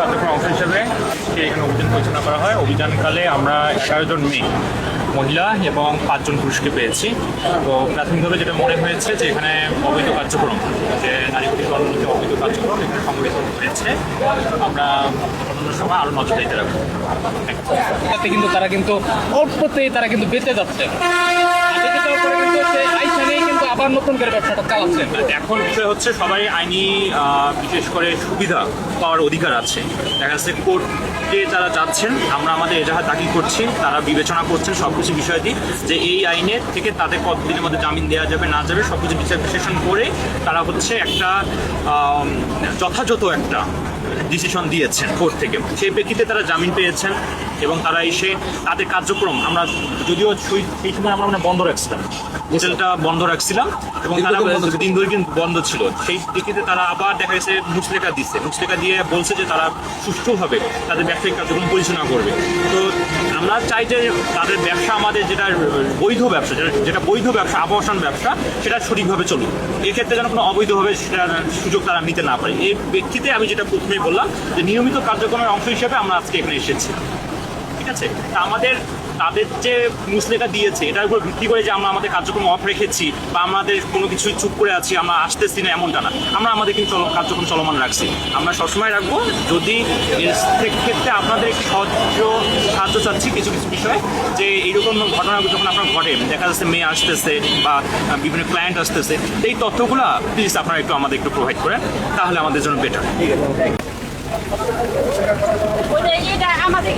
কার্যক্রম অংশ হিসেবে এখানে অভিযান পরিচালনা করা হয়। অভিযানকালে আমরা 11 জন মেয়ে, মহিলা এবং 5 জন পুরুষকে পেয়েছি। তো প্রাথমিকভাবে যেটা মনে হয়েছে যে এখানে অবৈধ কার্যক্রম, যে নারী প্রতিবন্ধন অবৈধ কার্যক্রম এখানে সংগঠিত হয়েছে। আমরা অন্য সময় আরও নজর দিতে রাখবো। কিন্তু তারা কিন্তু অল্পতেই তারা কিন্তু বেঁচে যাচ্ছে, আবার নতুন করে ব্যবসাটা চালাচ্ছে। এখন বিষয় হচ্ছে সবাই আইনি বিশেষ করে সুবিধা পাওয়ার অধিকার আছে। দেখা যাচ্ছে কোর্টে যারা যাচ্ছেন, আমরা আমাদের এজাহার দাখিল করছি, তারা বিবেচনা করছেন সবকিছু বিষয়টি যে এই আইনের থেকে তাদের কতদিনের মধ্যে জামিন দেওয়া যাবে না যাবে সবকিছু বিচার বিশ্লেষণ করে তারা হচ্ছে একটা যথাযথ একটা ডিসিশন দিয়েছেন কোর্ট থেকে। সেই প্রেক্ষিতে তারা জামিন পেয়েছেন এবং তারা এসে তাদের কার্যক্রম, আমরা যদিও সেই সময় আমরা বন্ধ রাখছিলাম, হোটেলটা বন্ধ রাখছিলাম এবং তারা 3 দিন বন্ধ ছিল। সেই প্রেক্ষিতে তারা আবার দেখা গেছে মুচলেখা দিচ্ছে, মুচলেখা দিয়ে বলছে যে তারা সুষ্ঠুভাবে তাদের ব্যবসায়িক কার্যক্রম পরিচালনা করবে। তো আমরা চাই যে তাদের ব্যবসা, আমাদের যেটা বৈধ ব্যবসা, যেটা বৈধ ব্যবসা, আবাসন ব্যবসা, সেটা সঠিকভাবে চলুক। এক্ষেত্রে যেন কোনো অবৈধভাবে সেটার সুযোগ তারা নিতে না পারে। এই ব্যক্তিতে আমি যেটা প্রথমেই বললাম যে নিয়মিত কার্যক্রমের অংশ হিসেবে আমরা আজকে এখানে এসেছি। ঠিক আছে, তা আমাদের তাদের যে মুচলেখা দিয়েছে এটার উপর ভিত্তি করে যে আমরা আমাদের কার্যক্রম অফ রেখেছি বা আমাদের কোনো কিছু চুপ করে আছি, আমরা আসতেছি না, এমনটা না। আমরা আমাদের কিন্তু কার্যক্রম চলমান রাখছি, আমরা সবসময় রাখবো। যদি এর ক্ষেত্রে আপনাদের একটি সাহায্য চাচ্ছি কিছু কিছু বিষয়ে, যে এইরকম ঘটনা যখন আপনার ঘটে, দেখা যাচ্ছে মেয়ে আসতেছে বা বিভিন্ন ক্লায়েন্ট আসতেছে, এই তথ্যগুলো প্লিজ আপনারা একটু আমাদের একটু প্রোভাইড করেন, তাহলে আমাদের জন্য বেটার। ঠিক আছে, আমাদের